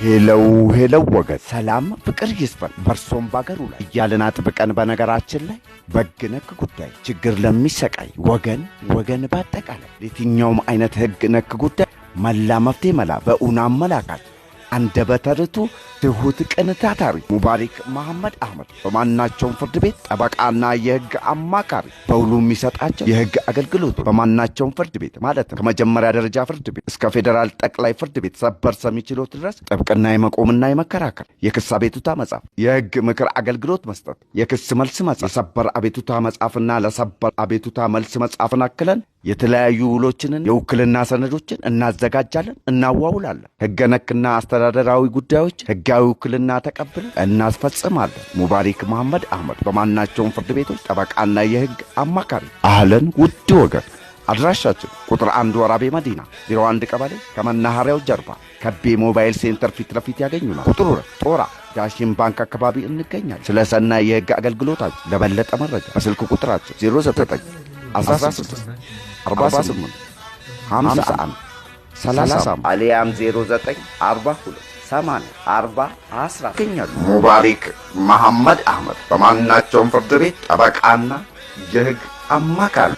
ሄለው ወገን ሰላም ፍቅር ይስፈን በርሶም ባገሩ ላይ እያልን አጥብቀን በነገራችን ላይ በሕግ ነክ ጉዳይ ችግር ለሚሰቃይ ወገን በአጠቃላይ የትኛውም አይነት ሕግ ነክ ጉዳይ መላ መፍትሄ መላ በእውና አመላካች አንደበተ ርቱዕ ትሁት ቅን ታታሪ ሙባሪክ መሐመድ አህመድ በማናቸውም ፍርድ ቤት ጠበቃና የሕግ አማካሪ በውሉ የሚሰጣቸው የሕግ አገልግሎት በማናቸውም ፍርድ ቤት ማለት ከመጀመሪያ ደረጃ ፍርድ ቤት እስከ ፌዴራል ጠቅላይ ፍርድ ቤት ሰበር ሰሚ ችሎት ድረስ ጥብቅና የመቆምና የመከራከር የክስ አቤቱታ መጻፍ የሕግ ምክር አገልግሎት መስጠት የክስ መልስ መጻፍ የሰበር አቤቱታ መጻፍና ለሰበር አቤቱታ መልስ መጻፍን አክለን የተለያዩ ውሎችንን የውክልና ሰነዶችን እናዘጋጃለን እናዋውላለን ሕገ ነክና አስተዳደራዊ ጉዳዮች ሕጋዊ ውክልና ተቀብለን እናስፈጽማለን። ሙባሪክ መሐመድ አህመድ በማናቸውም ፍርድ ቤቶች ጠበቃና የሕግ አማካሪ። አህለን ውድ ወገን አድራሻችን ቁጥር 1 ወራቤ መዲና 01 ቀበሌ ከመናኸሪያው ጀርባ ከቤ ሞባይል ሴንተር ፊት ለፊት ያገኙናል። ቁጥሩ ጦራ ዳሽን ባንክ አካባቢ እንገኛለን። ስለ ሰናይ የሕግ አገልግሎታችን ለበለጠ መረጃ በስልክ ቁጥራችን 09 16 48 51 30 አሊያም 09 42 80 40 10 ይገኛሉ። ሙባሪክ መሐመድ አህመድ በማናቸውም ፍርድ ቤት ጠበቃና የሕግ አማካሪ